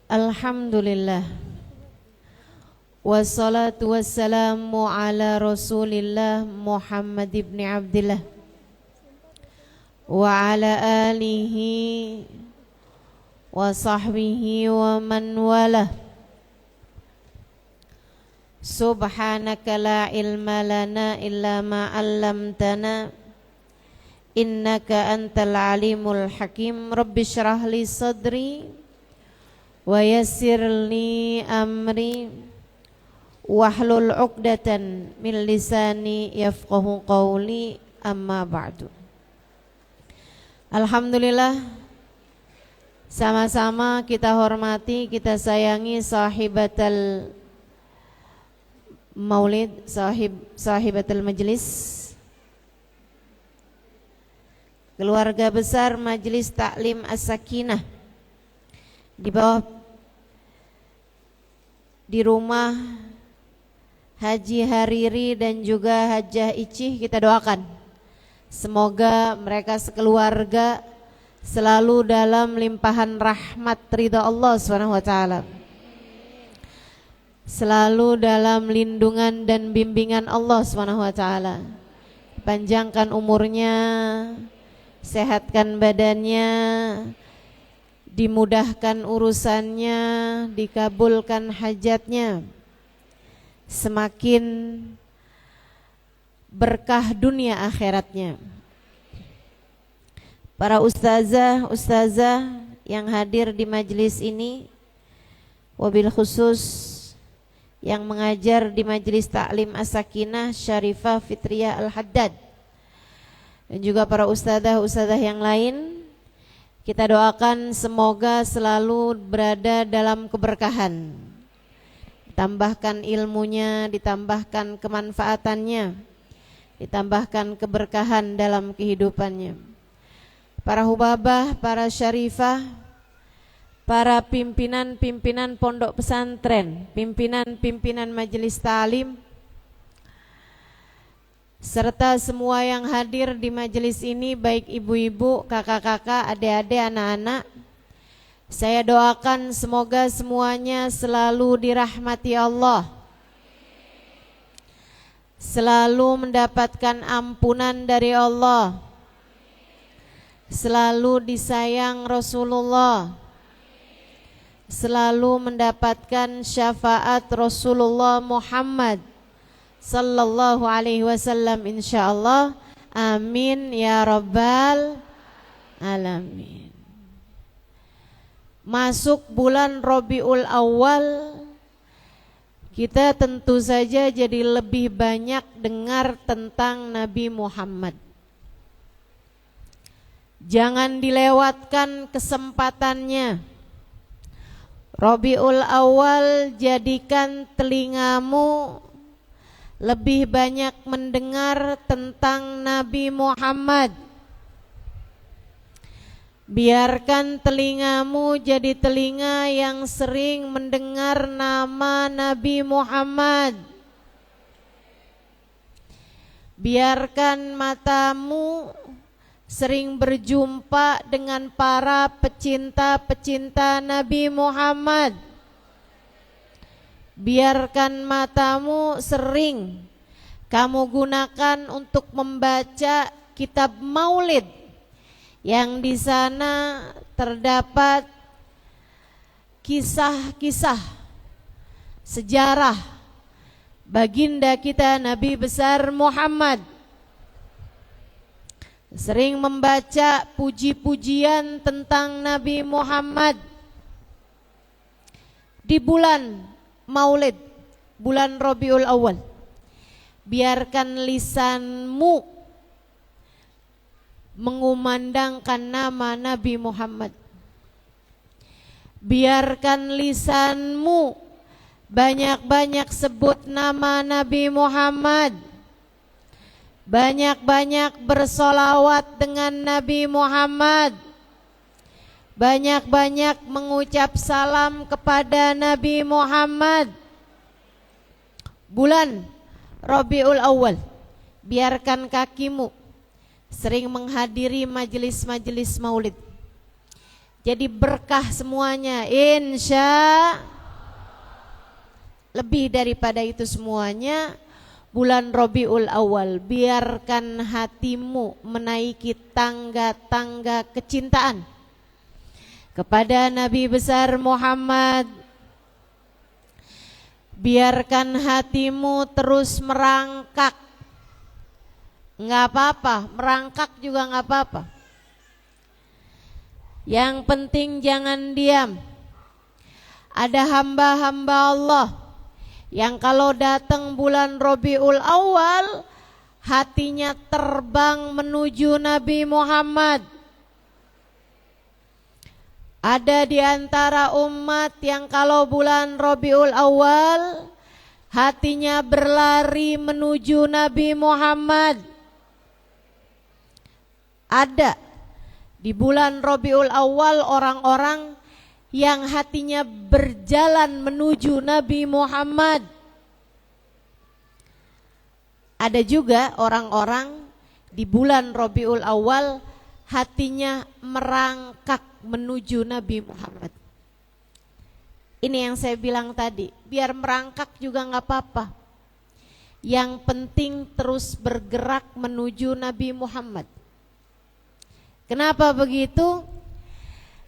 Alhamdulillah. Wassalatu wassalamu ala Rasulillah Muhammad ibn Abdillah wa ala alihi wa sahbihi wa man walah. Subhanaka la ilma lana illa ma 'allamtana innaka antal alimul hakim. Rabbi shrah li sadri wa yassir li amri wahlul 'uqdatan min lisani yafqahu qawli, amma ba'du. Alhamdulillah, sama-sama kita hormati, kita sayangi sahibatul maulid, sahibatul majlis, keluarga besar Majelis Taklim As-Sakinah di bawah, di rumah Haji Hariri dan juga Hajah Icih. Kita doakan semoga mereka sekeluarga selalu dalam limpahan rahmat ridha Allah SWT, selalu dalam lindungan dan bimbingan Allah SWT. Panjangkan umurnya, sehatkan badannya, dimudahkan urusannya, dikabulkan hajatnya, semakin berkah dunia akhiratnya. Para ustazah yang hadir di majelis ini, wabil khusus yang mengajar di Majelis Taklim As-Sakinah Syarifah Fitriyah Al-Haddad, dan juga para ustazah yang lain, kita doakan semoga selalu berada dalam keberkahan, ditambahkan ilmunya, ditambahkan kemanfaatannya, ditambahkan keberkahan dalam kehidupannya. Para hubabah, para syarifah, para pimpinan-pimpinan pondok pesantren, pimpinan-pimpinan majelis ta'lim, serta semua yang hadir di majelis ini, baik ibu-ibu, kakak-kakak, adik-adik, anak-anak, saya doakan semoga semuanya selalu dirahmati Allah, selalu mendapatkan ampunan dari Allah, selalu disayang Rasulullah, selalu mendapatkan syafaat Rasulullah Muhammad sallallahu alaihi wasallam, insyaallah. Amin ya rabbal alamin. Masuk bulan Rabiul Awal, kita tentu saja jadi lebih banyak dengar tentang Nabi Muhammad. Jangan dilewatkan kesempatannya. Rabiul Awal, jadikan telingamu lebih banyak mendengar tentang Nabi Muhammad. Biarkan telingamu jadi telinga yang sering mendengar nama Nabi Muhammad. Biarkan matamu sering berjumpa dengan para pecinta-pecinta Nabi Muhammad. Biarkan matamu sering kamu gunakan untuk membaca kitab maulid, yang di sana terdapat kisah-kisah sejarah baginda kita Nabi besar Muhammad. Sering membaca puji-pujian tentang Nabi Muhammad di bulan Maulid, bulan Rabiul Awal. Biarkan lisanmu mengumandangkan nama Nabi Muhammad. Biarkan lisanmu banyak-banyak sebut nama Nabi Muhammad. Banyak-banyak bersolawat dengan Nabi Muhammad. Banyak-banyak mengucap salam kepada Nabi Muhammad. Bulan Rabiul Awal, biarkan kakimu sering menghadiri majelis-majelis maulid. Jadi berkah semuanya, insya. Lebih daripada itu semuanya, bulan Rabiul Awal, biarkan hatimu menaiki tangga-tangga kecintaan kepada Nabi besar Muhammad. Biarkan hatimu terus merangkak. Nggak apa-apa, merangkak juga nggak apa-apa. Yang penting jangan diam. Ada hamba-hamba Allah yang kalau datang bulan Rabiul Awal, hatinya terbang menuju Nabi Muhammad. Ada di antara umat yang kalau bulan Rabiul Awal, hatinya berlari menuju Nabi Muhammad. Ada di bulan Rabiul Awal orang-orang yang hatinya berjalan menuju Nabi Muhammad. Ada juga orang-orang di bulan Rabiul Awal hatinya merangkak menuju Nabi Muhammad. Ini yang saya bilang tadi, biar merangkak juga nggak apa-apa. Yang penting terus bergerak menuju Nabi Muhammad. Kenapa begitu?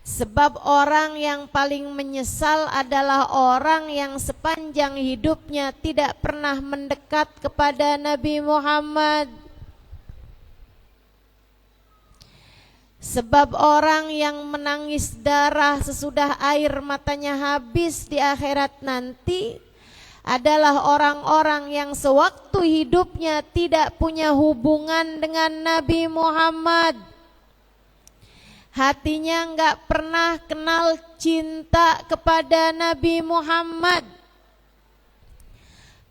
Sebab orang yang paling menyesal adalah orang yang sepanjang hidupnya tidak pernah mendekat kepada Nabi Muhammad. Sebab orang yang menangis darah sesudah air matanya habis di akhirat nanti adalah orang-orang yang sewaktu hidupnya tidak punya hubungan dengan Nabi Muhammad. Hatinya enggak pernah kenal cinta kepada Nabi Muhammad.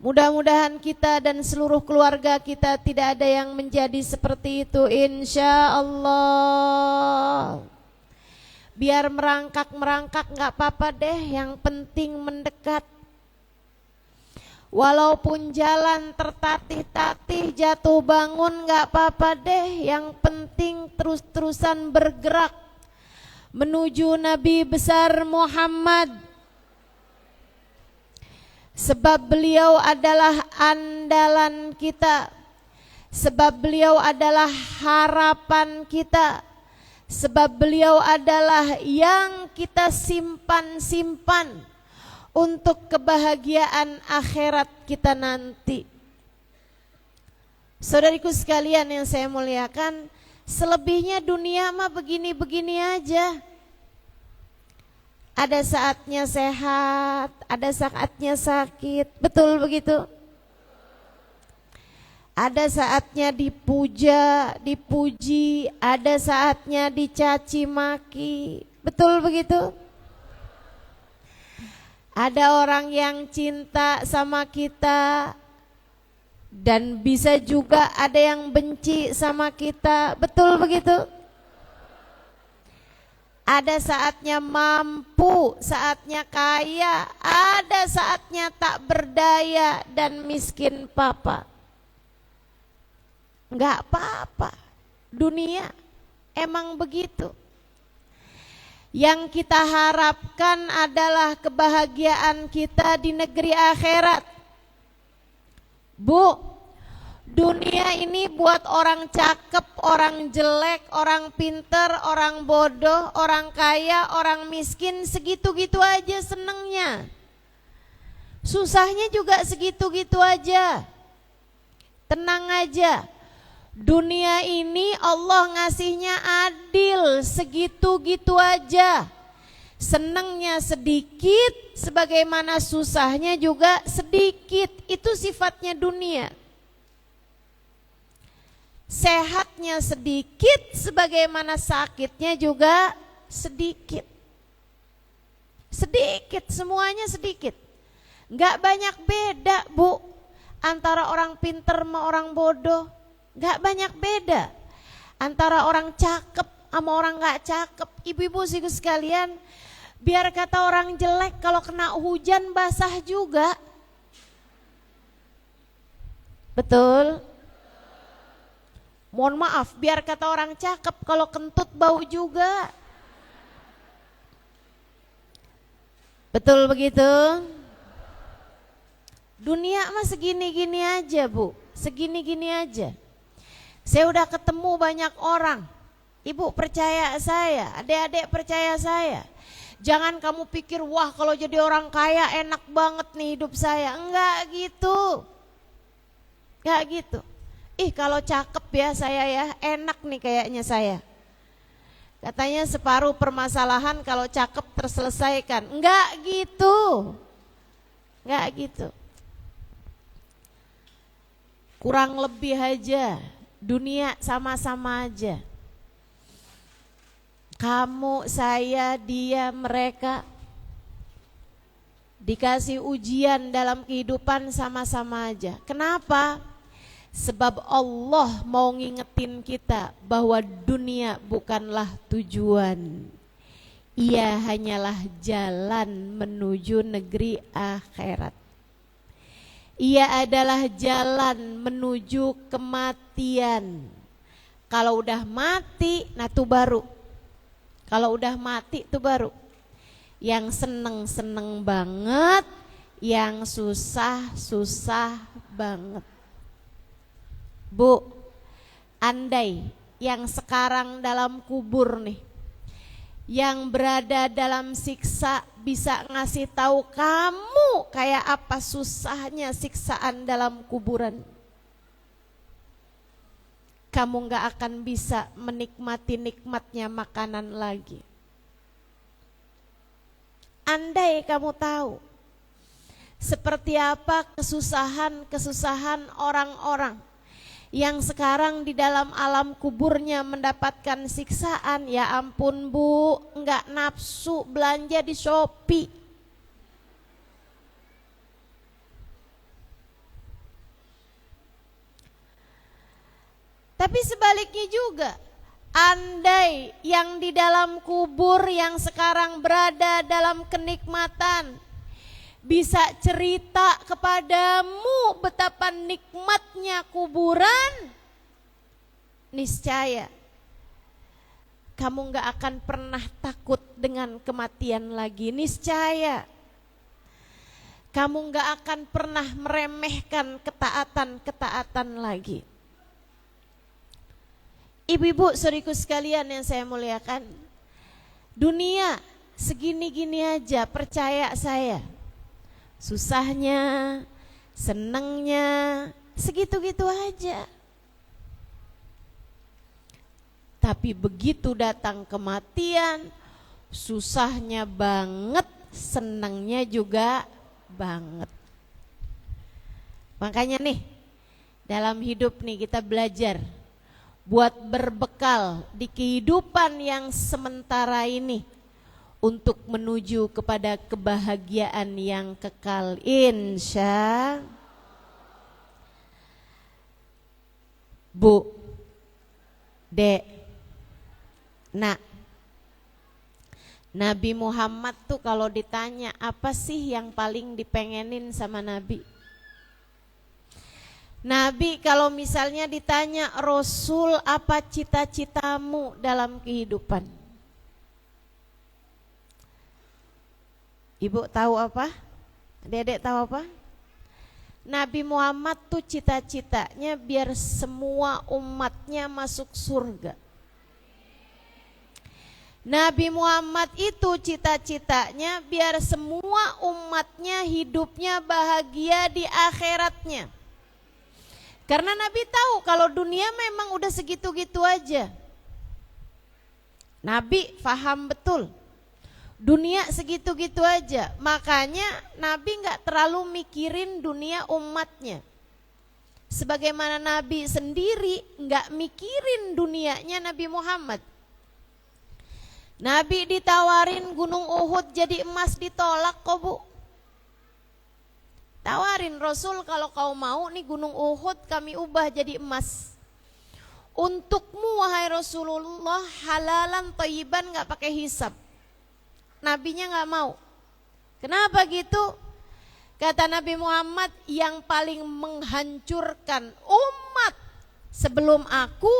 Mudah-mudahan kita dan seluruh keluarga kita tidak ada yang menjadi seperti itu, insya Allah. Biar merangkak enggak apa-apa deh, yang penting mendekat. Walaupun jalan tertatih-tatih, jatuh bangun gak apa-apa deh. Yang penting terus-terusan bergerak menuju Nabi besar Muhammad. Sebab beliau adalah andalan kita. Sebab beliau adalah harapan kita. Sebab beliau adalah yang kita simpan-simpan untuk kebahagiaan akhirat kita nanti. Saudariku sekalian yang saya muliakan, selebihnya dunia mah begini-begini aja. Ada saatnya sehat, ada saatnya sakit, betul begitu? Ada saatnya dipuja, dipuji, ada saatnya dicaci maki, betul begitu? Ada orang yang cinta sama kita dan bisa juga ada yang benci sama kita, betul begitu? Ada saatnya mampu, saatnya kaya, ada saatnya tak berdaya dan miskin papa. Enggak apa-apa, dunia emang begitu. Yang kita harapkan adalah kebahagiaan kita di negeri akhirat. Bu, dunia ini buat orang cakep, orang jelek, orang pinter, orang bodoh, orang kaya, orang miskin, segitu-gitu aja senengnya. Susahnya juga segitu-gitu aja. Tenang aja. Dunia ini Allah ngasihnya adil, segitu-gitu aja. Senengnya sedikit, sebagaimana susahnya juga sedikit. Itu sifatnya dunia. Sehatnya sedikit, sebagaimana sakitnya juga sedikit. Sedikit, semuanya sedikit. Gak banyak beda, Bu, antara orang pinter sama orang bodoh. Gak banyak beda antara orang cakep sama orang gak cakep. Ibu-ibu sih sekalian, biar kata orang jelek kalau kena hujan basah juga. Betul? Mohon maaf, biar kata orang cakep kalau kentut bau juga. Betul begitu? Dunia mah segini-gini aja Bu, segini-gini aja. Saya udah ketemu banyak orang. Ibu percaya saya, adik-adik percaya saya. Jangan kamu pikir wah kalau jadi orang kaya enak banget nih hidup saya. Enggak gitu. Enggak gitu. Ih kalau cakep ya saya ya, enak nih kayaknya saya. Katanya separuh permasalahan kalau cakep terselesaikan. Enggak gitu. Enggak gitu. Kurang lebih aja, dunia sama-sama aja. Kamu, saya, dia, mereka dikasih ujian dalam kehidupan sama-sama aja. Kenapa? Sebab Allah mau ngingetin kita bahwa dunia bukanlah tujuan. Ia hanyalah jalan menuju negeri akhirat. Ia adalah jalan menuju kematian. Kalau udah mati, nah itu baru. Kalau udah mati itu baru. Yang seneng-seneng banget, yang susah-susah banget. Bu, andai yang sekarang dalam kubur nih, yang berada dalam siksa bisa ngasih tahu kamu kayak apa susahnya siksaan dalam kuburan, kamu gak akan bisa menikmati nikmatnya makanan lagi. Andai kamu tahu seperti apa kesusahan orang-orang yang sekarang di dalam alam kuburnya mendapatkan siksaan, ya ampun Bu, enggak nafsu belanja di Shopee. Tapi sebaliknya juga, andai yang di dalam kubur yang sekarang berada dalam kenikmatan bisa cerita kepadamu betapa nikmatnya kuburan, niscaya kamu gak akan pernah takut dengan kematian lagi. Niscaya kamu gak akan pernah meremehkan ketaatan-ketaatan lagi. Ibu-ibu saudariku sekalian yang saya muliakan, dunia segini-gini aja, percaya saya. Susahnya, senengnya, segitu-gitu aja. Tapi begitu datang kematian, susahnya banget, senengnya juga banget. Makanya nih, dalam hidup nih kita belajar buat berbekal di kehidupan yang sementara ini untuk menuju kepada kebahagiaan yang kekal, insya. Bu, Dek, Nak, Nabi Muhammad tuh kalau ditanya apa sih yang paling dipengenin sama Nabi? Nabi kalau misalnya ditanya, Rasul apa cita-citamu dalam kehidupan? Ibu tahu apa? Dedek tahu apa? Nabi Muhammad tuh cita-citanya biar semua umatnya masuk surga. Nabi Muhammad itu cita-citanya biar semua umatnya hidupnya bahagia di akhiratnya. Karena Nabi tahu kalau dunia memang udah segitu-gitu aja. Nabi paham betul. Dunia segitu-gitu aja, makanya Nabi gak terlalu mikirin dunia umatnya. Sebagaimana Nabi sendiri gak mikirin dunianya Nabi Muhammad. Nabi ditawarin gunung Uhud jadi emas ditolak kok Bu. Tawarin, Rasul kalau kau mau nih gunung Uhud kami ubah jadi emas. Untukmu wahai Rasulullah halalan thayyiban gak pakai hisab. Nabinya gak mau. Kenapa gitu? Kata Nabi Muhammad, yang paling menghancurkan umat sebelum aku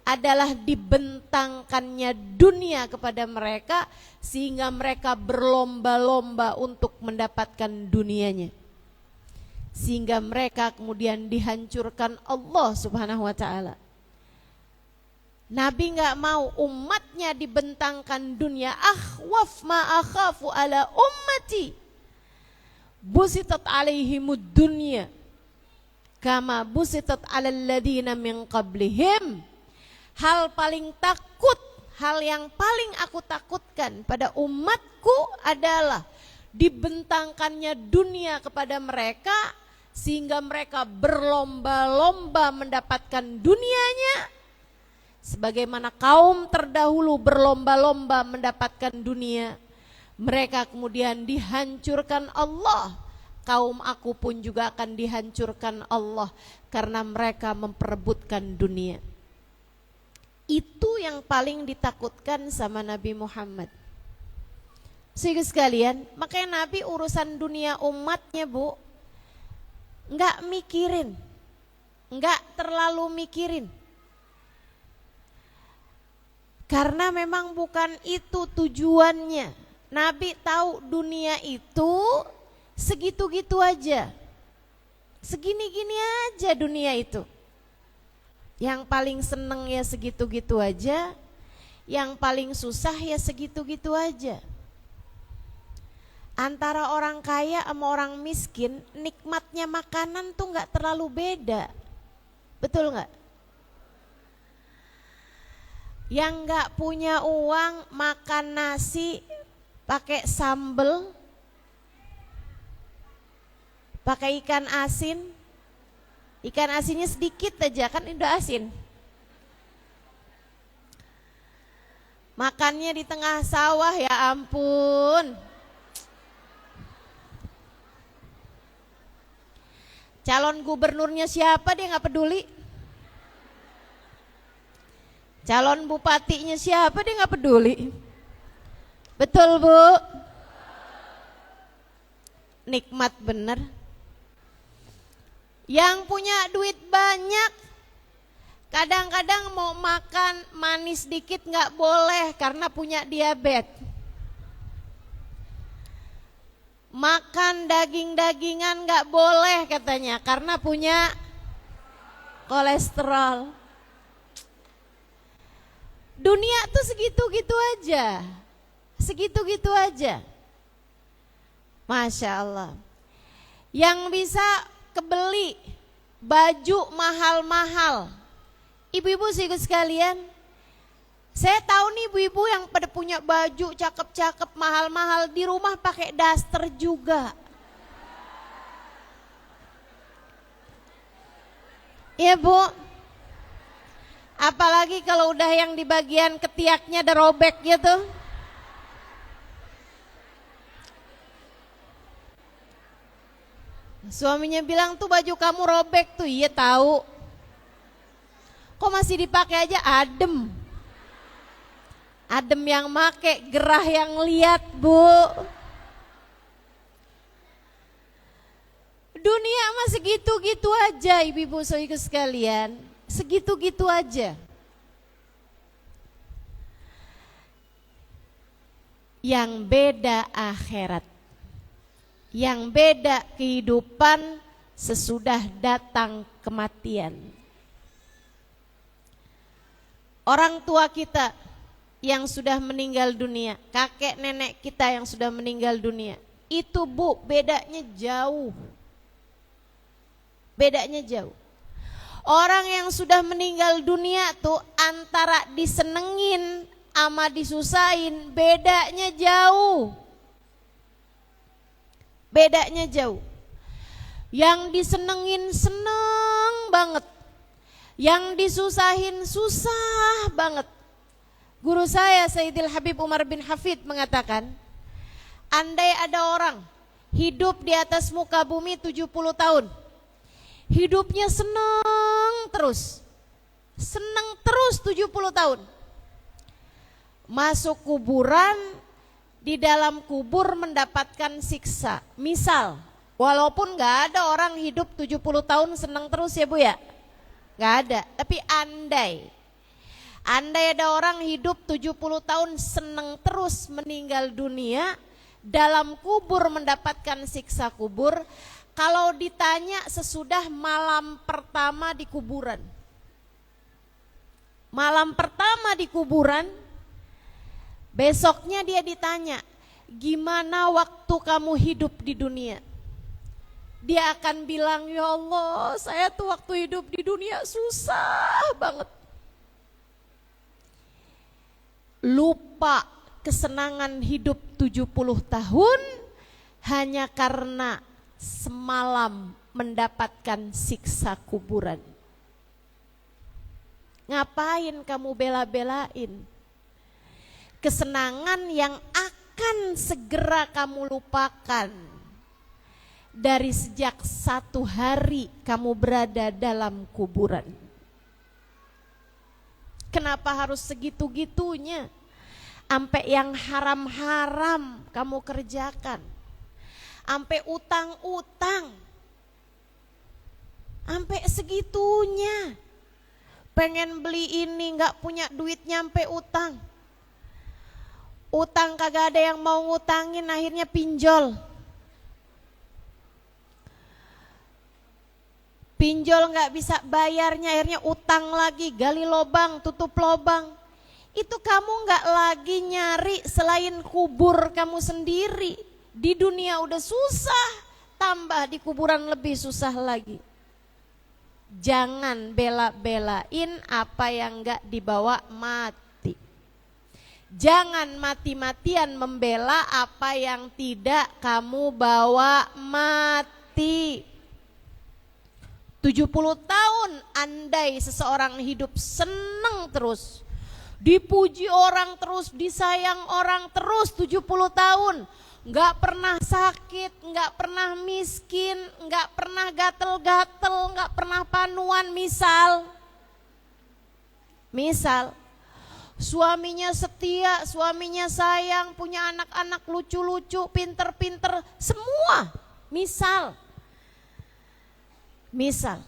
adalah dibentangkannya dunia kepada mereka sehingga mereka berlomba-lomba untuk mendapatkan dunianya. Sehingga mereka kemudian dihancurkan Allah Subhanahu wa taala. Nabi enggak mau umatnya dibentangkan dunia. Akhwaf ma akhafu ala ummati busitat alaihimud dunya kama busitat alal ladina min qablihim. Hal paling takut, hal yang paling aku takutkan pada umatku adalah dibentangkannya dunia kepada mereka sehingga mereka berlomba-lomba mendapatkan dunianya sebagaimana kaum terdahulu berlomba-lomba mendapatkan dunia. Mereka kemudian dihancurkan Allah. Kaum aku pun juga akan dihancurkan Allah karena mereka memperebutkan dunia. Itu yang paling ditakutkan sama Nabi Muhammad. Saudara sekalian, makanya Nabi urusan dunia umatnya, Bu, enggak mikirin, enggak terlalu mikirin. Karena memang bukan itu tujuannya. Nabi tahu dunia itu segitu-gitu aja. Segini-gini aja dunia itu. Yang paling seneng ya segitu-gitu aja. Yang paling susah ya segitu-gitu aja. Antara orang kaya sama orang miskin, nikmatnya makanan tuh gak terlalu beda. Betul gak? Yang gak punya uang makan nasi pakai sambel, pakai ikan asin. Ikan asinnya sedikit aja kan udah asin. Makannya di tengah sawah, ya ampun. Calon gubernurnya siapa dia gak peduli. Calon bupatinya siapa dia gak peduli. Betul, Bu? Nikmat bener. Yang punya duit banyak kadang-kadang mau makan manis dikit gak boleh karena punya diabetes. Makan daging-dagingan gak boleh katanya karena punya kolesterol. Dunia tuh segitu-gitu aja. Segitu-gitu aja. Masya Allah. Yang bisa kebeli baju mahal-mahal. Ibu-ibu sekalian, saya tahu nih ibu-ibu yang pada punya baju cakep-cakep mahal-mahal di rumah pakai daster juga. Iya, Bu. Apalagi kalau udah yang di bagian ketiaknya ada robek gitu. Suaminya bilang tuh baju kamu robek tuh. Iya tahu. Kok masih dipakai aja? Adem. Adem yang make, gerah yang lihat, Bu. Dunia mah segitu-gitu aja, ibu-ibu saudara sekalian. Segitu-gitu aja. Yang beda akhirat. Yang beda kehidupan sesudah datang kematian. Orang tua kita yang sudah meninggal dunia, kakek nenek kita yang sudah meninggal dunia, itu, Bu, bedanya jauh. Bedanya jauh. Orang yang sudah meninggal dunia tuh antara disenengin sama disusahin, bedanya jauh. Bedanya jauh. Yang disenengin seneng banget. Yang disusahin susah banget. Guru saya Sayyidil Habib Umar bin Hafid mengatakan, andai ada orang hidup di atas muka bumi 70 tahun, hidupnya seneng terus 70 tahun, masuk kuburan, di dalam kubur mendapatkan siksa. Misal, walaupun gak ada orang hidup 70 tahun seneng terus ya, Bu ya, gak ada. Tapi andai Andai ada orang hidup 70 tahun seneng terus meninggal dunia, dalam kubur mendapatkan siksa kubur, kalau ditanya sesudah malam pertama di kuburan. Malam pertama di kuburan, besoknya dia ditanya, gimana waktu kamu hidup di dunia? Dia akan bilang, ya Allah, saya tuh waktu hidup di dunia susah banget. Lupa kesenangan hidup 70 tahun hanya karena semalam mendapatkan siksa kuburan. Ngapain kamu bela-belain kesenangan yang akan segera kamu lupakan dari sejak 1 hari kamu berada dalam kuburan? Kenapa harus segitu-gitunya? Sampai yang haram-haram kamu kerjakan, sampai utang-utang, sampai segitunya. Pengen beli ini gak punya duit nyampe utang. Utang kagak ada yang mau ngutangin, akhirnya pinjol. Pinjol gak bisa bayarnya, akhirnya utang lagi, gali lobang, tutup lobang. Itu kamu gak lagi nyari selain kubur kamu sendiri. Di dunia udah susah, tambah di kuburan lebih susah lagi. Jangan bela-belain apa yang gak dibawa mati. Jangan mati-matian membela apa yang tidak kamu bawa mati. 70 tahun andai seseorang hidup senang terus, dipuji orang terus, disayang orang terus 70 tahun, gak pernah sakit, gak pernah miskin, gak pernah gatel-gatel, gak pernah panuan. Misal suaminya setia, suaminya sayang, punya anak-anak lucu-lucu, pinter-pinter, semua. Misal,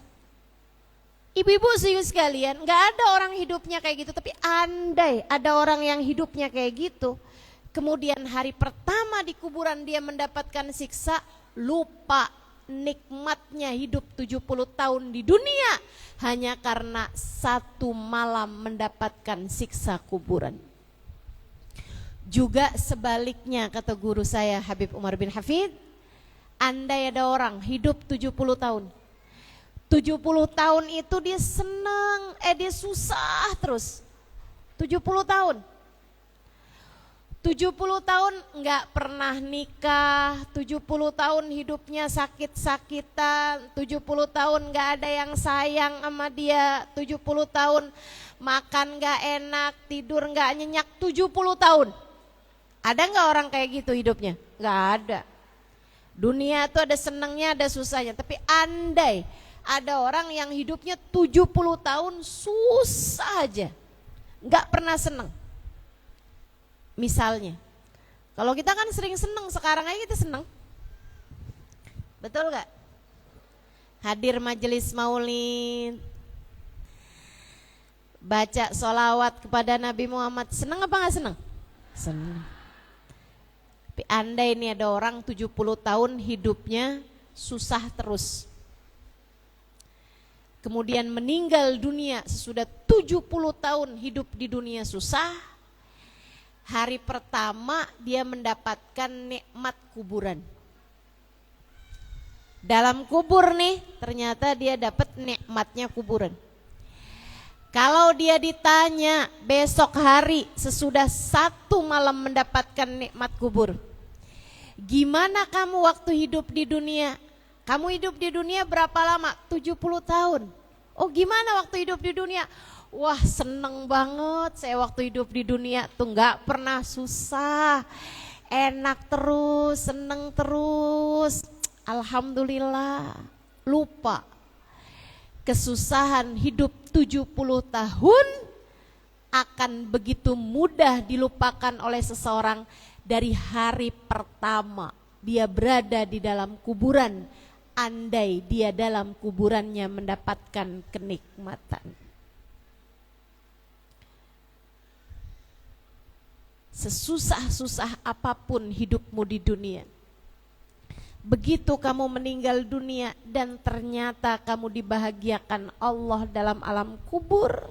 ibu-ibu serius sekalian, gak ada orang hidupnya kayak gitu. Tapi andai ada orang yang hidupnya kayak gitu, kemudian hari pertama di kuburan dia mendapatkan siksa, lupa nikmatnya hidup 70 tahun di dunia hanya karena 1 malam mendapatkan siksa kuburan. Juga sebaliknya, kata guru saya Habib Umar bin Hafid, andai ada orang hidup 70 tahun, 70 tahun itu dia senang, dia susah terus. 70 tahun 70 tahun nggak pernah nikah, 70 tahun hidupnya sakit-sakitan, 70 tahun nggak ada yang sayang sama dia, 70 tahun makan nggak enak, tidur nggak nyenyak, 70 tahun. Ada nggak orang kayak gitu hidupnya? Nggak ada. Dunia tuh ada senangnya, ada susahnya. Tapi andai ada orang yang hidupnya 70 tahun susah aja, nggak pernah senang. Misalnya, kalau kita kan sering senang, sekarang aja kita senang. Betul gak? Hadir majelis maulid, baca sholawat kepada Nabi Muhammad, senang apa gak senang? Senang. Tapi andai ini ada orang 70 tahun hidupnya susah terus, kemudian meninggal dunia sesudah 70 tahun hidup di dunia susah, hari pertama dia mendapatkan nikmat kuburan. Dalam kubur nih, ternyata dia dapat nikmatnya kuburan. Kalau dia ditanya besok hari sesudah 1 malam mendapatkan nikmat kubur, gimana kamu waktu hidup di dunia? Kamu hidup di dunia berapa lama? 70 tahun. Oh, gimana waktu hidup di dunia? Wah, seneng banget saya waktu hidup di dunia tuh, gak pernah susah, enak terus, seneng terus, alhamdulillah. Lupa kesusahan hidup 70 tahun akan begitu mudah dilupakan oleh seseorang dari hari pertama dia berada di dalam kuburan, andai dia dalam kuburannya mendapatkan kenikmatan. sesusah-susah apapun hidupmu di dunia, begitu kamu meninggal dunia dan ternyata kamu dibahagiakan Allah dalam alam kubur,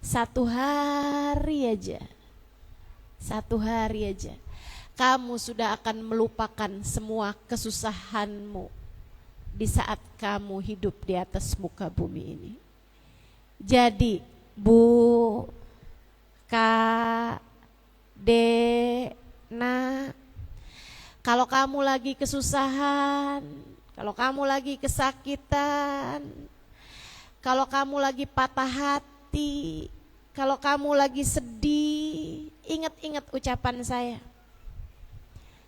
satu hari aja kamu sudah akan melupakan semua kesusahanmu di saat kamu hidup di atas muka bumi ini. Jadi Bu, Kak, Dena, kalau kamu lagi kesusahan, kalau kamu lagi kesakitan, kalau kamu lagi patah hati, kalau kamu lagi sedih, ingat-ingat ucapan saya.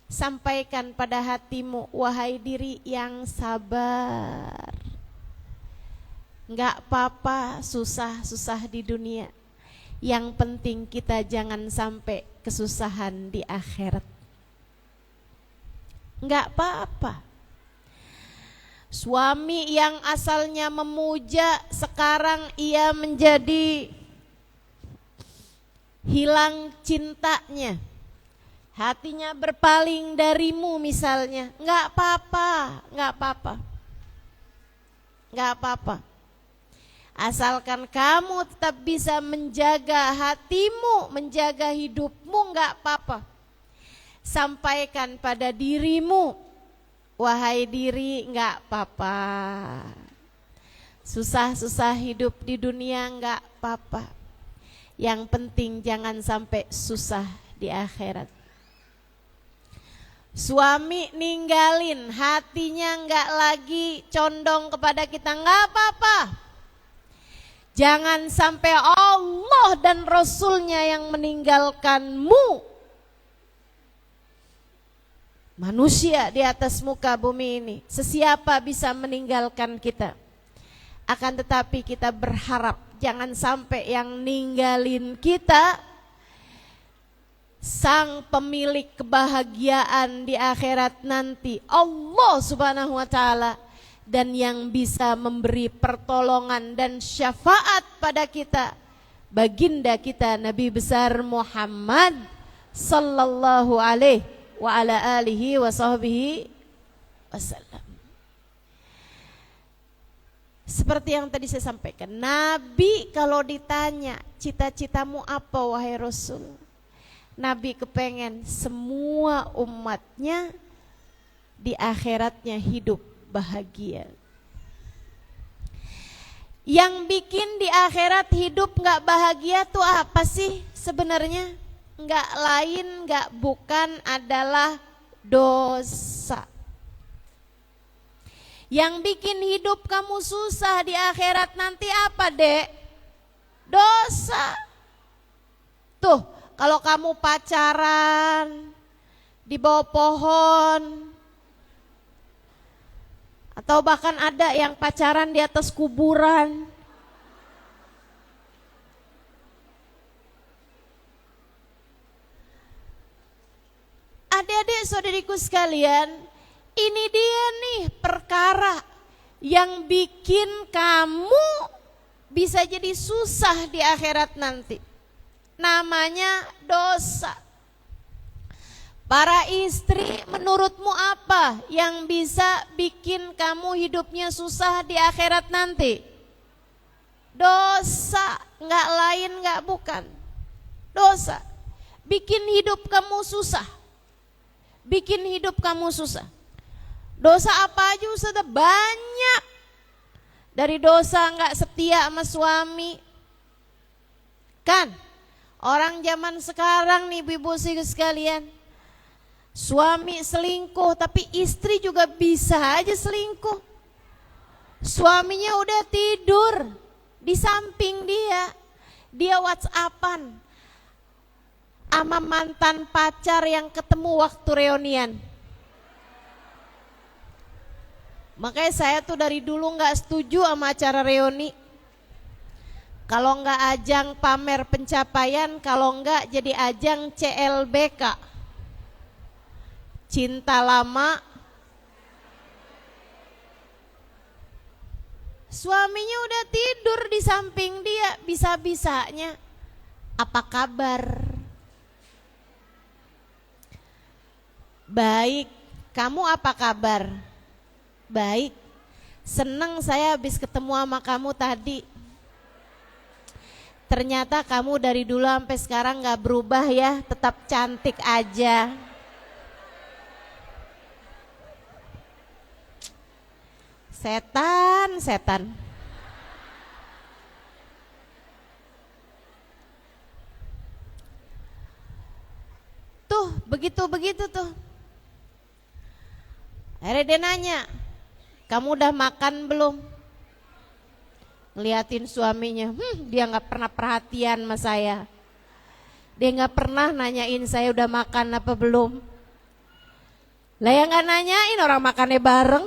Sampaikan pada hatimu, wahai diri yang sabar. Enggak apa-apa susah-susah di dunia. Yang penting kita jangan sampai kesusahan di akhirat. Enggak apa-apa. Suami yang asalnya memuja, sekarang ia menjadi hilang cintanya, hatinya berpaling darimu misalnya. Enggak apa-apa. Asalkan kamu tetap bisa menjaga hatimu, menjaga hidupmu, enggak apa-apa. Sampaikan pada dirimu, wahai diri, enggak apa-apa. Susah-susah hidup di dunia enggak apa-apa. Yang penting jangan sampai susah di akhirat. Suami ninggalin, hatinya enggak lagi condong kepada kita, enggak apa-apa. Jangan sampai Allah dan Rasulnya yang meninggalkanmu. Manusia di atas muka bumi ini, sesiapa bisa meninggalkan kita. Akan tetapi kita berharap jangan sampai yang ninggalin kita sang pemilik kebahagiaan di akhirat nanti, Allah Subhanahu wa ta'ala, dan yang bisa memberi pertolongan dan syafaat pada kita, baginda kita Nabi besar Muhammad sallallahu alaihi wa ala alihi wa sahbihi wasallam. Seperti yang tadi saya sampaikan, Nabi kalau ditanya cita-citamu apa wahai Rasul, Nabi kepengen semua umatnya di akhiratnya hidup bahagia. Yang bikin di akhirat hidup gak bahagia tuh apa sih sebenarnya? Gak lain gak bukan adalah dosa. Yang bikin hidup kamu susah di akhirat nanti apa, Dek? Dosa. Tuh, kalau kamu pacaran di bawah pohon, atau bahkan ada yang pacaran di atas kuburan, adik-adik saudariku sekalian, ini dia nih perkara yang bikin kamu bisa jadi susah di akhirat nanti. Namanya dosa. Para istri, menurutmu apa yang bisa bikin kamu hidupnya susah di akhirat nanti? Dosa, enggak lain enggak bukan. Dosa. Bikin hidup kamu susah. Bikin hidup kamu susah. Dosa apa aja sudah banyak. Dari dosa enggak setia sama suami. Kan? Orang zaman sekarang nih ibu-ibu sekalian, suami selingkuh, tapi istri juga bisa aja selingkuh. Suaminya udah tidur di samping dia WhatsAppan sama mantan pacar yang ketemu waktu reunian. Makanya saya tuh dari dulu gak setuju sama acara reuni. Kalau gak ajang pamer pencapaian, kalau gak jadi ajang CLBK, cinta lama. Suaminya udah tidur di samping dia, bisa-bisanya apa kabar? Baik. Kamu apa kabar? Baik. Senang saya habis ketemu sama kamu tadi. Ternyata kamu dari dulu sampai sekarang gak berubah ya, tetap cantik aja. Setan. Tuh, begitu tuh. Akhirnya dia nanya, kamu udah makan belum? Ngeliatin suaminya, dia gak pernah perhatian sama saya. Dia gak pernah nanyain saya udah makan apa belum. Lah yang gak nanyain orang makannya bareng.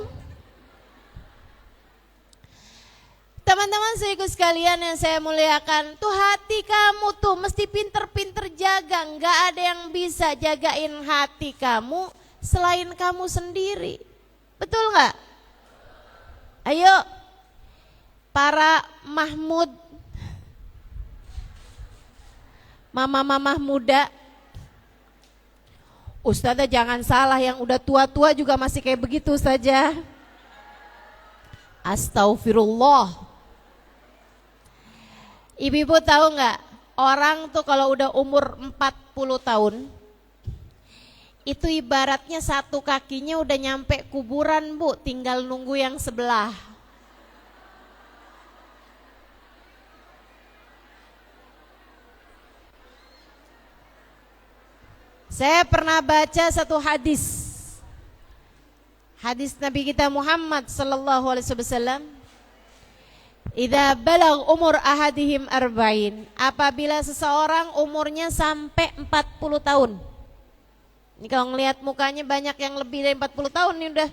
Teman-teman saudaraku sekalian yang saya muliakan, tuh hati kamu tuh mesti pinter-pinter jaga. Gak ada yang bisa jagain hati kamu selain kamu sendiri. Betul gak? Ayo para Mahmud, mama-mama muda, Ustazah jangan salah, yang udah tua-tua juga masih kayak begitu saja. Astagfirullah. Ibu-ibu tahu nggak, orang tuh kalau udah umur 40 tahun, itu ibaratnya satu kakinya udah nyampe kuburan bu, tinggal nunggu yang sebelah. Saya pernah baca satu hadis Nabi kita Muhammad sallallahu alaihi wasallam, idza balagh umur ahadihim arba'in, apabila seseorang umurnya sampai 40 tahun. Ini kalau ngelihat mukanya banyak yang lebih dari 40 tahun nih udah.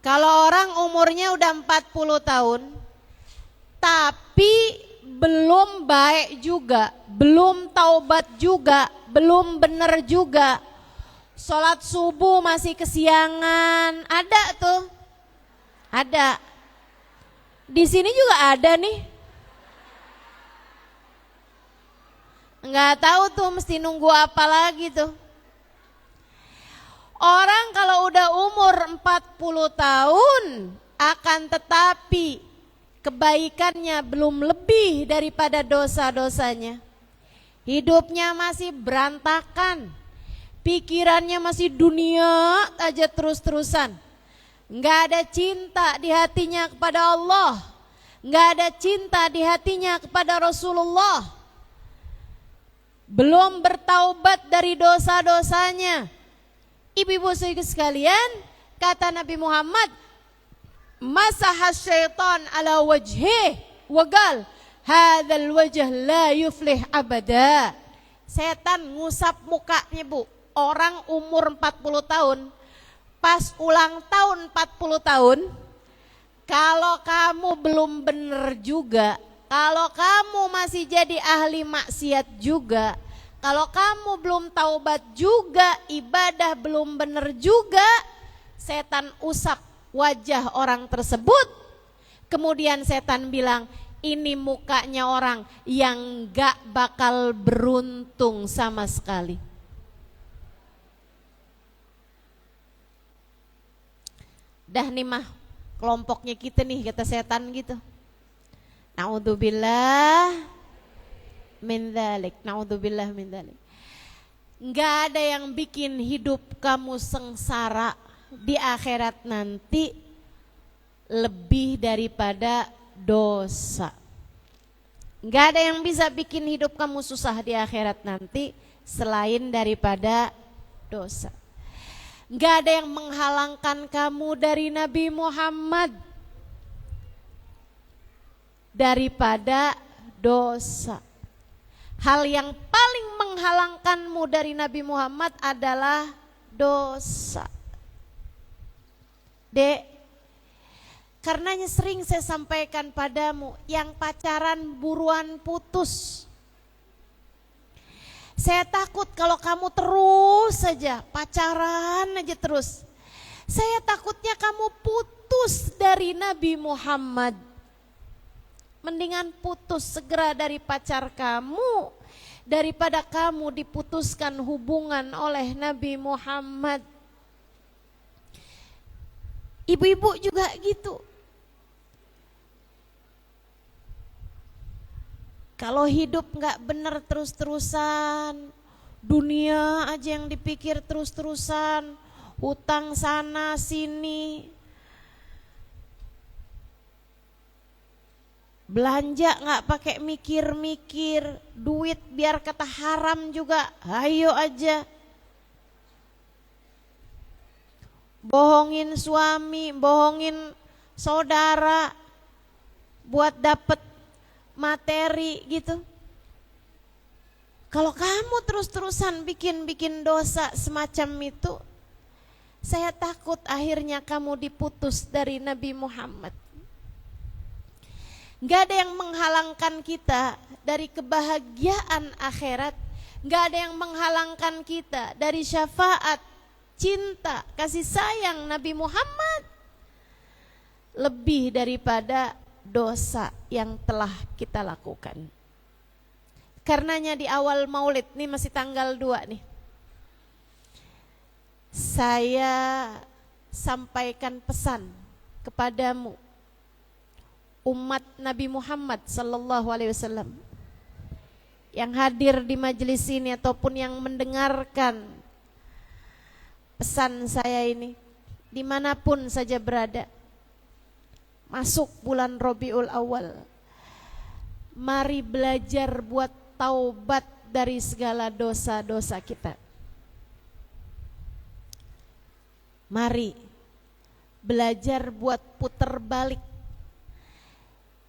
Kalau orang umurnya udah 40 tahun tapi belum baik juga, belum taubat juga, belum benar juga, sholat subuh masih kesiangan, ada tuh. Ada. Di sini juga ada nih. Enggak tahu tuh mesti nunggu apa lagi tuh. Orang kalau udah umur 40 tahun akan tetapi kebaikannya belum lebih daripada dosa-dosanya. Hidupnya masih berantakan. Pikirannya masih dunia aja terus-terusan. Enggak ada cinta di hatinya kepada Allah, enggak ada cinta di hatinya kepada Rasulullah, belum bertaubat dari dosa-dosanya. Ibu-ibu sekalian, kata Nabi Muhammad, masahas syaitan ala wajhih wagal hadzal wajh la yuflih abada. Setan ngusap mukanya bu, orang umur 40 tahun pas ulang tahun 40 tahun, kalau kamu belum benar juga, kalau kamu masih jadi ahli maksiat juga, kalau kamu belum taubat juga, ibadah belum benar juga, setan usap wajah orang tersebut. Kemudian setan bilang, ini mukanya orang yang gak bakal beruntung sama sekali. Dah nih mah kelompoknya kita nih, kata setan gitu. Naudzubillah min dzalik, naudzubillah min dzalik. Enggak ada yang bikin hidup kamu sengsara di akhirat nanti lebih daripada dosa. Enggak ada yang bisa bikin hidup kamu susah di akhirat nanti selain daripada dosa. Gak ada yang menghalangkan kamu dari Nabi Muhammad daripada dosa. Hal yang paling menghalangkanmu dari Nabi Muhammad adalah dosa. Dek, karenanya sering saya sampaikan padamu, yang pacaran buruan putus. Saya takut kalau kamu terus saja pacaran aja terus. Saya takutnya kamu putus dari Nabi Muhammad. Mendingan putus segera dari pacar kamu. daripada kamu diputuskan hubungan oleh Nabi Muhammad. Ibu-ibu juga gitu. Kalau hidup gak bener terus-terusan, dunia aja yang dipikir terus-terusan, hutang sana sini, belanja gak pakai mikir-mikir, duit biar kata haram juga, ayo aja. Bohongin suami, bohongin saudara buat dapet materi gitu. Kalau kamu terus-terusan bikin dosa semacam itu, saya takut akhirnya kamu diputus dari Nabi Muhammad. Gak ada yang menghalangkan kita dari kebahagiaan akhirat, gak ada yang menghalangkan kita dari syafaat, cinta, kasih sayang Nabi Muhammad lebih daripada dosa yang telah kita lakukan. Karenanya di awal Maulid, nih masih tanggal 2 nih, saya sampaikan pesan kepadamu umat Nabi Muhammad sallallahu alaihi wasallam yang hadir di majelis ini ataupun yang mendengarkan pesan saya ini dimanapun saja berada. Masuk bulan Rabiul Awal, mari belajar buat taubat dari segala dosa-dosa kita. Mari belajar buat putar balik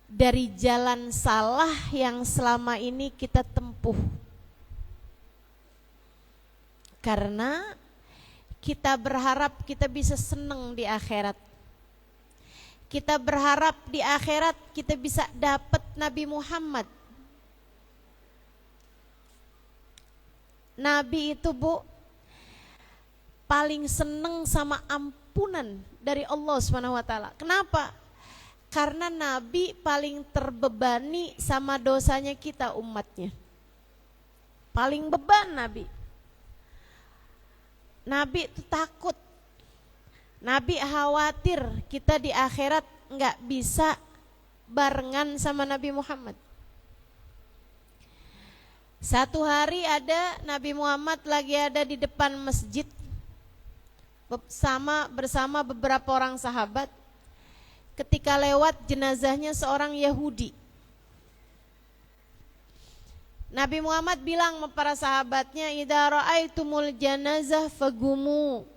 dari jalan salah yang selama ini kita tempuh. Karena kita berharap kita bisa senang di akhirat. Kita berharap di akhirat kita bisa dapat Nabi Muhammad. Nabi itu Bu paling seneng sama ampunan dari Allah SWT. Kenapa? Karena Nabi paling terbebani sama dosanya kita umatnya. Paling beban Nabi. Nabi itu takut. Nabi khawatir kita di akhirat gak bisa barengan sama Nabi Muhammad. Satu hari ada Nabi Muhammad lagi ada di depan masjid bersama beberapa orang sahabat. Ketika lewat jenazahnya seorang Yahudi, Nabi Muhammad bilang sama para sahabatnya, idza ra'aitumul janazah fagumu.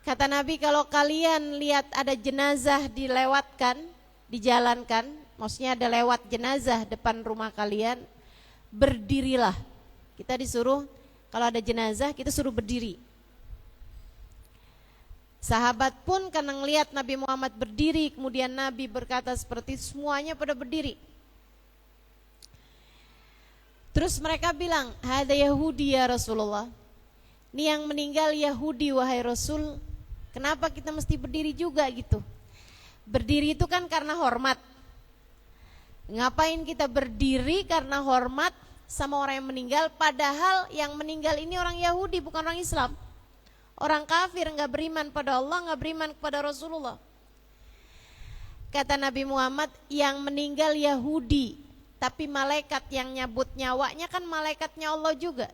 Kata Nabi, kalau kalian lihat ada jenazah dilewatkan, dijalankan, maksudnya ada lewat jenazah depan rumah kalian, berdirilah. Kita disuruh kalau ada jenazah kita suruh berdiri. Sahabat pun karena ngelihat Nabi Muhammad berdiri, kemudian Nabi berkata seperti itu, semuanya pada berdiri. Terus mereka bilang, hada Yahudi ya Rasulullah. Ini yang meninggal Yahudi wahai Rasul. Kenapa kita mesti berdiri juga gitu? Berdiri itu kan karena hormat. Ngapain kita berdiri karena hormat sama orang yang meninggal, padahal yang meninggal ini orang Yahudi bukan orang Islam. Orang kafir, gak beriman pada Allah, gak beriman kepada Rasulullah. Kata Nabi Muhammad, yang meninggal Yahudi, tapi malaikat yang nyabut nyawanya kan malaikatnya Allah juga.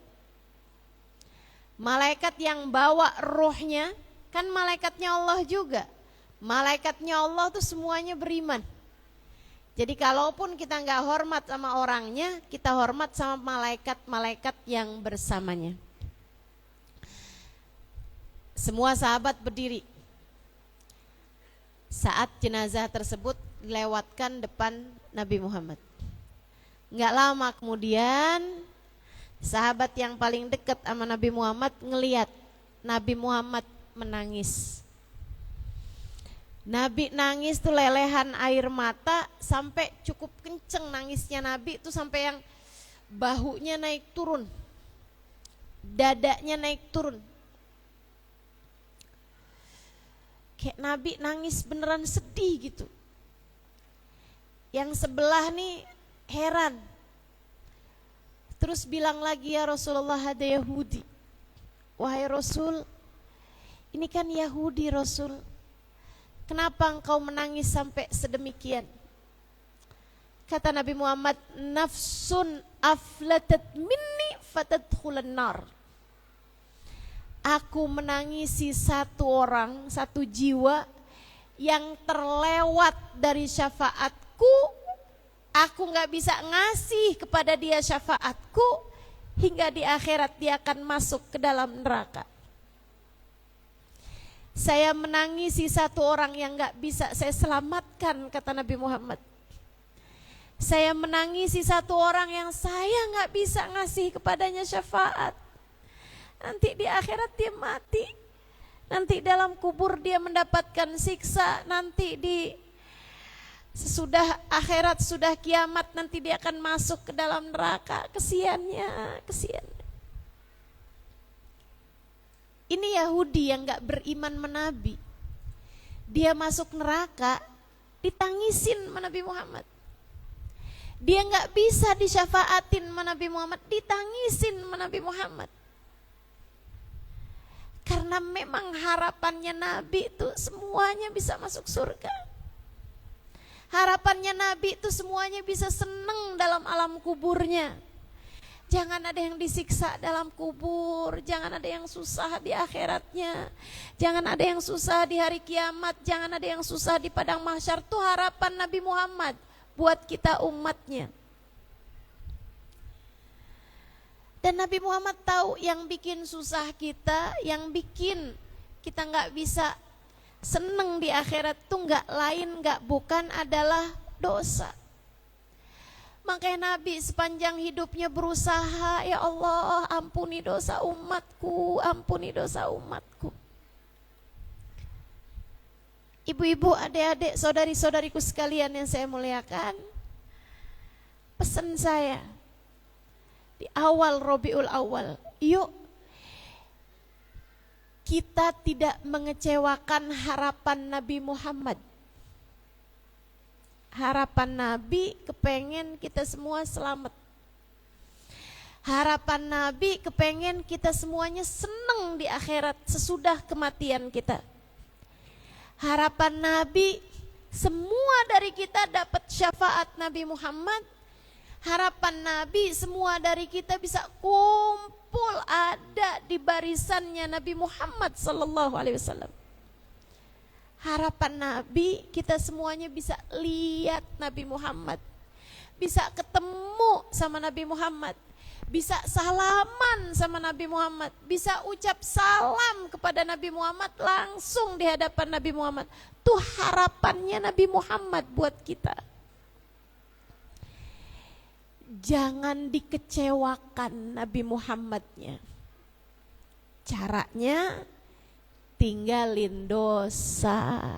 Malaikat yang bawa ruhnya kan malaikatnya Allah juga. Malaikatnya Allah tuh semuanya beriman. Jadi kalaupun kita gak hormat sama orangnya, kita hormat sama malaikat-malaikat yang bersamanya. Semua sahabat berdiri. Saat jenazah tersebut lewatkan depan Nabi Muhammad. Enggak lama kemudian sahabat yang paling dekat sama Nabi Muhammad ngelihat Nabi Muhammad menangis. Nabi nangis tuh lelehan air mata sampai cukup kenceng nangisnya Nabi tuh sampai yang bahunya naik turun. Dadanya naik turun. Kayak Nabi nangis beneran sedih gitu. Yang sebelah nih heran. Terus bilang lagi, ya Rasulullah, ada Yahudi. Wahai Rasul, ini kan Yahudi Rasul, kenapa engkau menangis sampai sedemikian? Kata Nabi Muhammad, nafsun aflatat minni fatadkhulan nar. Aku menangisi satu orang, satu jiwa yang terlewat dari syafaatku. Aku gak bisa ngasih kepada dia syafaatku, hingga di akhirat dia akan masuk ke dalam neraka. Saya menangisi satu orang yang gak bisa saya selamatkan, kata Nabi Muhammad. Saya menangisi satu orang yang saya gak bisa ngasih kepadanya syafaat. Nanti di akhirat dia mati, nanti dalam kubur dia mendapatkan siksa, nanti di sesudah akhirat, sudah kiamat, nanti dia akan masuk ke dalam neraka. Kesiannya, kesian. Ini Yahudi yang gak beriman menabi. Dia masuk neraka, ditangisin sama Nabi Muhammad. Dia gak bisa disyafaatin sama Nabi Muhammad, ditangisin sama Nabi Muhammad. Karena memang harapannya Nabi itu semuanya bisa masuk surga. Harapannya Nabi itu semuanya bisa senang dalam alam kuburnya. Jangan ada yang disiksa dalam kubur, jangan ada yang susah di akhiratnya, jangan ada yang susah di hari kiamat, jangan ada yang susah di padang mahsyar. Itu harapan Nabi Muhammad buat kita umatnya. Dan Nabi Muhammad tahu yang bikin susah kita, yang bikin kita gak bisa seneng di akhirat itu gak lain, gak bukan adalah dosa. Makanya Nabi sepanjang hidupnya berusaha, ya Allah ampuni dosa umatku, ampuni dosa umatku. Ibu-ibu, adik-adik, saudari-saudariku sekalian yang saya muliakan, pesan saya di awal Rabiul Awal, yuk kita tidak mengecewakan harapan Nabi Muhammad. Harapan Nabi kepengen kita semua selamat. Harapan Nabi kepengen kita semuanya senang di akhirat sesudah kematian kita. Harapan Nabi semua dari kita dapat syafaat Nabi Muhammad. Harapan Nabi semua dari kita bisa kumpul ada di barisannya Nabi Muhammad sallallahu alaihi wasallam. Harapan Nabi kita semuanya bisa lihat Nabi Muhammad, bisa ketemu sama Nabi Muhammad, bisa salaman sama Nabi Muhammad, bisa ucap salam kepada Nabi Muhammad langsung di hadapan Nabi Muhammad. Itu harapannya Nabi Muhammad buat kita. Jangan dikecewakan Nabi Muhammadnya. Caranya tinggalin dosa.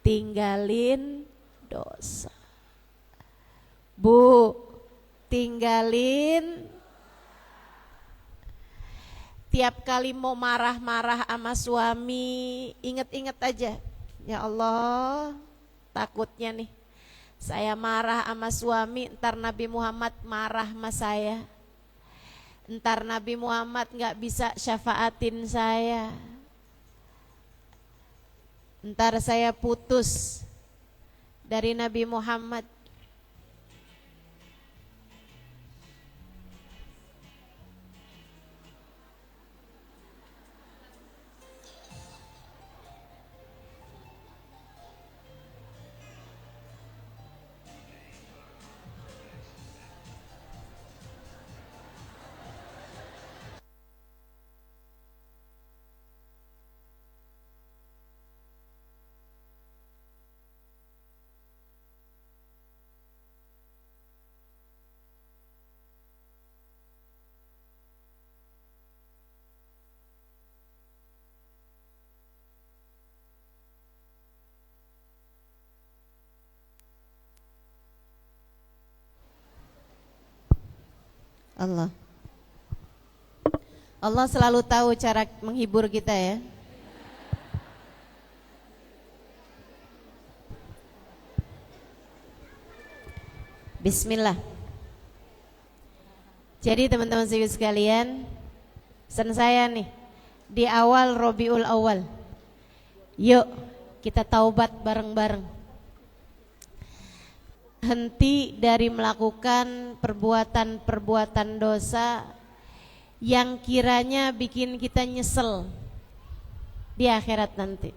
Tinggalin dosa. Bu, tinggalin. Tiap kali mau marah-marah sama suami, inget-inget aja. Ya Allah, takutnya nih saya marah sama suami, ntar Nabi Muhammad marah sama saya. Ntar Nabi Muhammad gak bisa syafaatin saya. Ntar saya putus dari Nabi Muhammad. Allah. Allah selalu tahu cara menghibur kita ya. Bismillah. Jadi teman-teman sekalian, pesan saya nih di awal Rabiul Awal, yuk kita taubat bareng-bareng. Henti dari melakukan perbuatan-perbuatan dosa yang kiranya bikin kita nyesel di akhirat nanti.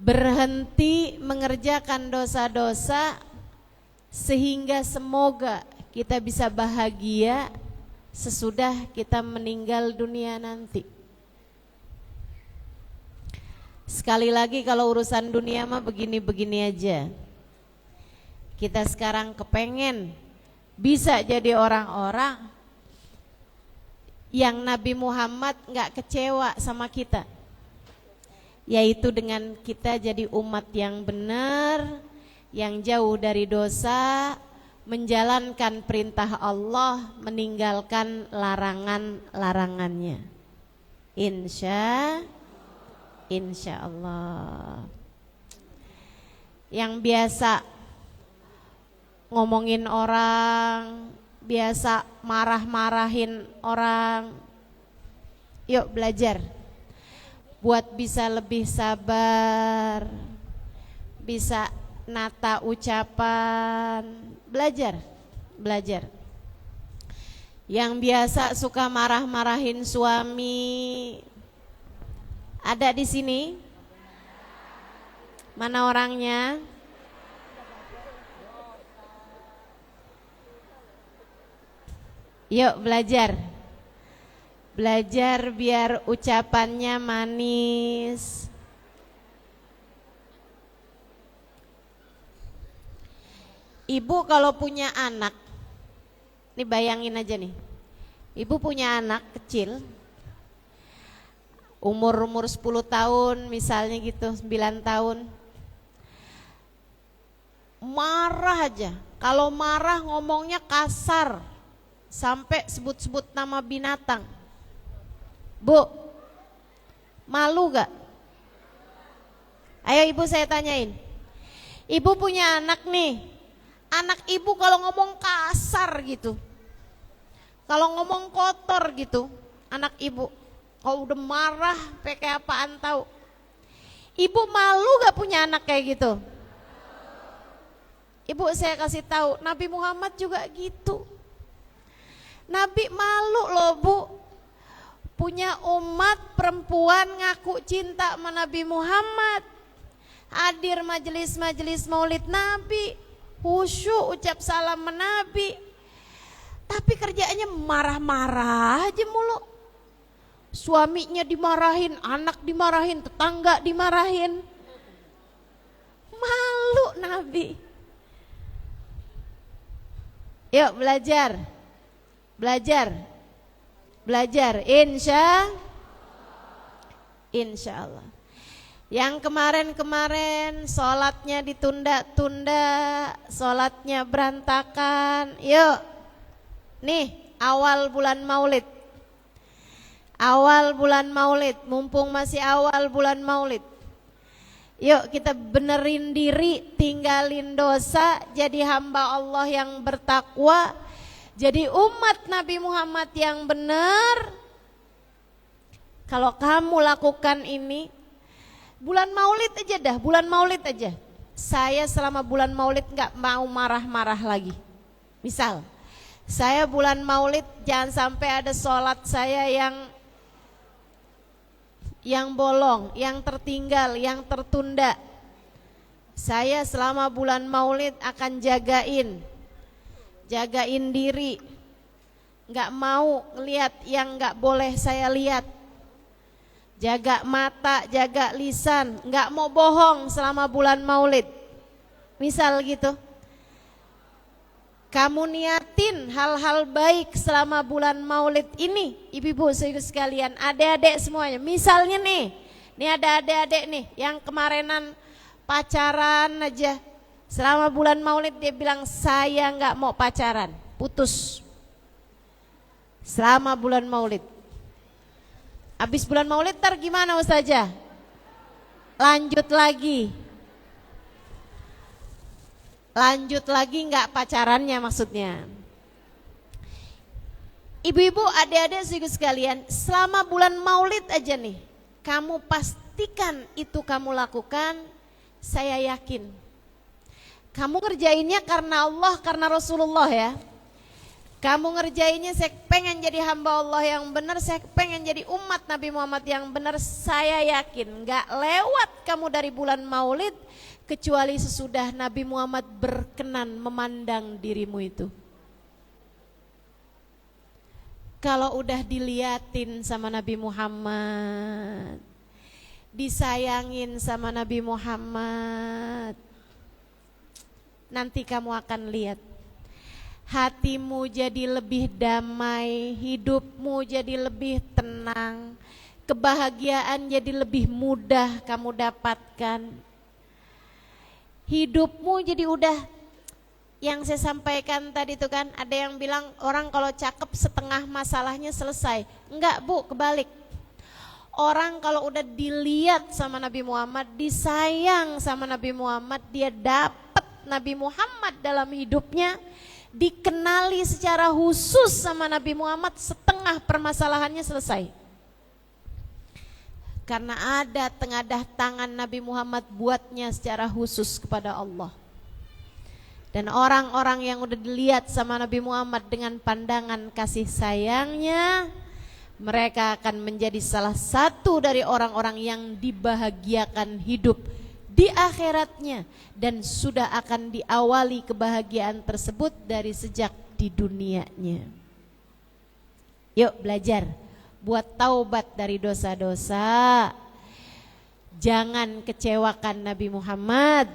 Berhenti mengerjakan dosa-dosa sehingga semoga kita bisa bahagia sesudah kita meninggal dunia nanti. Sekali lagi kalau urusan dunia mah begini-begini aja. Kita sekarang kepengen bisa jadi orang-orang yang Nabi Muhammad gak kecewa sama kita, yaitu dengan kita jadi umat yang benar, yang jauh dari dosa, menjalankan perintah Allah, meninggalkan larangan-larangannya. Insya Allah. Yang biasa ngomongin orang, biasa marah-marahin orang, yuk belajar buat bisa lebih sabar, bisa nata ucapan, belajar. Yang biasa suka marah-marahin suami, ada di sini? Mana orangnya? Yuk belajar biar ucapannya manis. Ibu kalau punya anak, nih bayangin aja nih, ibu punya anak kecil, umur 10 tahun misalnya gitu, 9 tahun, marah aja. Kalau marah ngomongnya kasar, sampai sebut-sebut nama binatang. Bu, malu gak? Ayo ibu saya tanyain, ibu punya anak nih, anak ibu kalau ngomong kasar gitu, kalau ngomong kotor gitu, anak ibu kalau udah marah kayak apaan tahu, ibu malu gak punya anak kayak gitu? Ibu saya kasih tahu, Nabi Muhammad juga gitu. Nabi malu loh bu, punya umat perempuan ngaku cinta sama Nabi Muhammad, hadir majelis-majelis maulid Nabi, khusyuk ucap salam Nabi, tapi kerjaannya marah-marah aja mulu. Suaminya dimarahin, anak dimarahin, tetangga dimarahin. Malu Nabi. Yuk belajar, insya Allah. Yang kemarin sholatnya ditunda-tunda, sholatnya berantakan. Yuk, nih awal bulan maulid, mumpung masih awal bulan maulid, yuk kita benerin diri, tinggalin dosa, jadi hamba Allah yang bertakwa, jadi umat Nabi Muhammad yang benar. Kalau kamu lakukan ini, bulan maulid aja. Saya selama bulan maulid gak mau marah-marah lagi. Misal, saya bulan maulid jangan sampai ada sholat saya yang bolong, yang tertinggal, yang tertunda. Saya selama bulan maulid akan jagain diri, gak mau ngeliat yang gak boleh saya lihat. Jaga mata, jaga lisan, gak mau bohong selama bulan maulid. Misal gitu, kamu niatin hal-hal baik selama bulan maulid ini, ibu-ibu sekalian, adik-adik semuanya. Misalnya nih ada adik-adik nih yang kemarinan pacaran aja, selama bulan maulid dia bilang saya gak mau pacaran, putus selama bulan maulid. Habis bulan maulid ntar gimana Ustazah? Lanjut lagi nggak pacarannya maksudnya. Ibu-ibu, adik-adik saudara sekalian, selama bulan Maulid aja nih, kamu pastikan itu kamu lakukan, saya yakin. Kamu ngerjainnya karena Allah, karena Rasulullah ya. Kamu ngerjainnya saya pengen jadi hamba Allah yang benar, saya pengen jadi umat Nabi Muhammad yang benar, saya yakin gak lewat kamu dari bulan Maulid kecuali sesudah Nabi Muhammad berkenan memandang dirimu itu. Kalau udah diliatin sama Nabi Muhammad, disayangin sama Nabi Muhammad, nanti kamu akan lihat hatimu jadi lebih damai, hidupmu jadi lebih tenang, kebahagiaan jadi lebih mudah kamu dapatkan. Hidupmu jadi udah, yang saya sampaikan tadi itu kan, ada yang bilang orang kalau cakep setengah masalahnya selesai. Enggak Bu, kebalik. Orang kalau udah dilihat sama Nabi Muhammad, disayang sama Nabi Muhammad, dia dapat Nabi Muhammad dalam hidupnya, dikenali secara khusus sama Nabi Muhammad, setengah permasalahannya selesai. Karena ada tengadah tangan Nabi Muhammad buatnya secara khusus kepada Allah. Dan orang-orang yang udah dilihat sama Nabi Muhammad dengan pandangan kasih sayangnya, mereka akan menjadi salah satu dari orang-orang yang dibahagiakan hidup di akhiratnya, dan sudah akan diawali kebahagiaan tersebut dari sejak di dunianya. Yuk belajar buat taubat dari dosa-dosa. Jangan kecewakan Nabi Muhammad,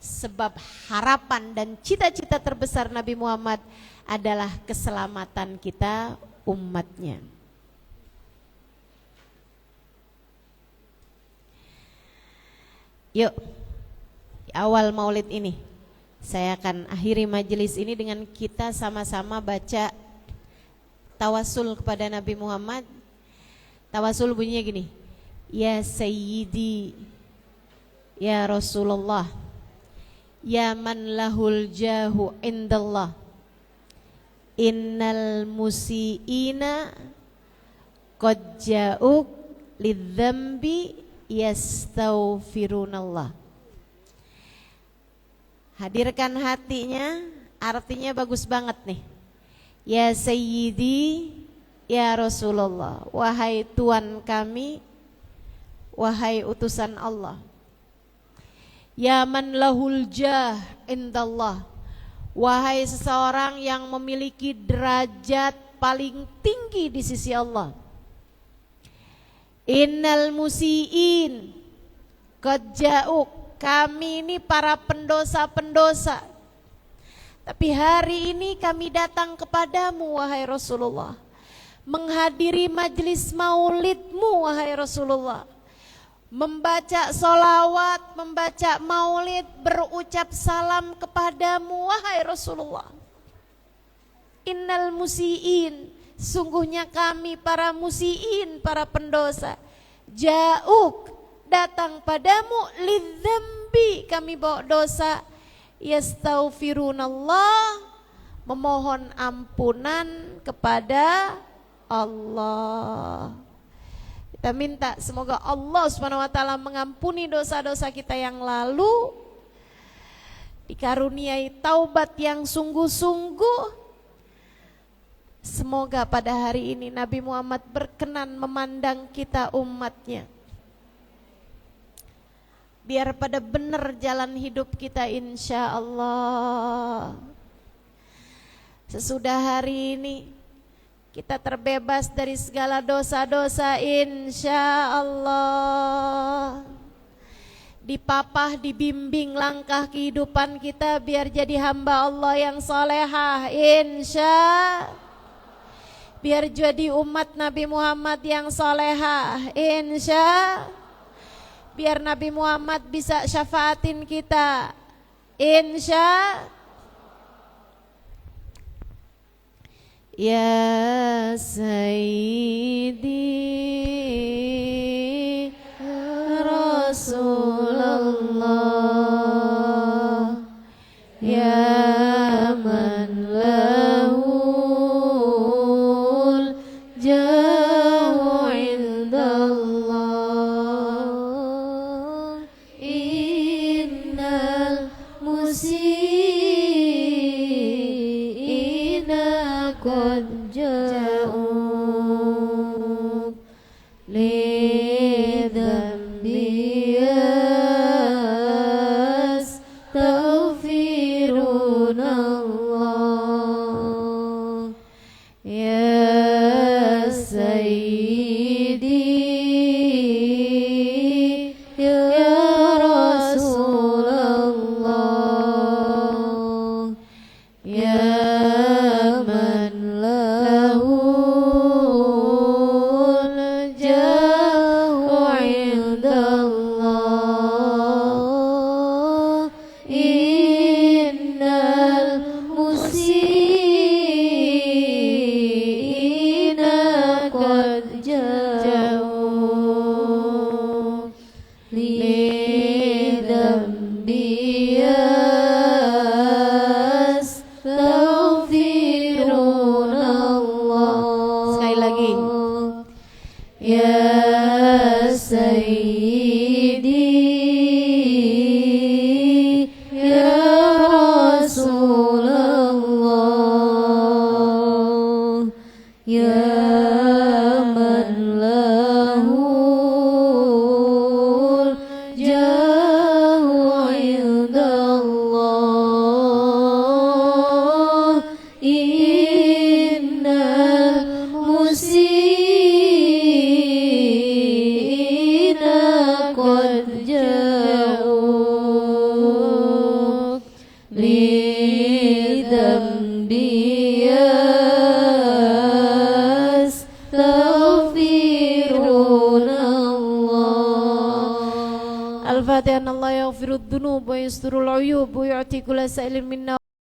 sebab harapan dan cita-cita terbesar Nabi Muhammad adalah keselamatan kita umatnya. Yuk, di awal Maulid ini saya akan akhiri majelis ini dengan kita sama-sama baca tawasul kepada Nabi Muhammad. Tawasul bunyinya gini: Ya Sayyidi, Ya Rasulullah, Ya man lahul jahu indallah, innal musiina qad ja'uk lidzambi yastaghfirunallah. Hadirkan hatinya, artinya bagus banget nih. Ya Sayyidi, Ya Rasulullah, wahai Tuan kami, wahai utusan Allah. Ya man lahul jah indallah, wahai seseorang yang memiliki derajat paling tinggi di sisi Allah. Innal musiin qad ja'uk, kami ini para pendosa-pendosa, tapi hari ini kami datang kepadamu wahai Rasulullah, menghadiri majelis maulidmu wahai Rasulullah, membaca solawat, membaca maulid, berucap salam kepadamu wahai Rasulullah. Innal musiin, sungguhnya kami para musiin, para pendosa, ja'uk, datang padamu, lidzambi, kami bawa dosa, yastaghfirunallah, memohon ampunan kepada Allah. Kita minta semoga Allah Subhanahu wa taala mengampuni dosa-dosa kita yang lalu, dikaruniai taubat yang sungguh-sungguh. Semoga pada hari ini Nabi Muhammad berkenan memandang kita umatnya, biar pada benar jalan hidup kita insya Allah. Sesudah hari ini kita terbebas dari segala dosa-dosa insya Allah. Dipapah, dibimbing langkah kehidupan kita biar jadi hamba Allah yang salehah insya, biar jadi umat Nabi Muhammad yang salehah insya, biar Nabi Muhammad bisa syafaatin kita insya. Ya Sayyidi Rasulullah, Ya man lahul قد جاءوك لذنبي يستغفرون الله يا سيدي يا رسول الله يا من له الجاه عند الله إن المسيئين قد جاءوا لذنبي يستغفرون الله. Sekali lagi. Ya Sayyidi Ya Rasulullah Ya man lahul jahu indallah innal musiina qad ja'uk lidambi yastaghfiruna Allah. Al-Fatihah. Allah yaghfirud dhunub wa yasturul uyub wa yu'ti kulla sa'ilin minna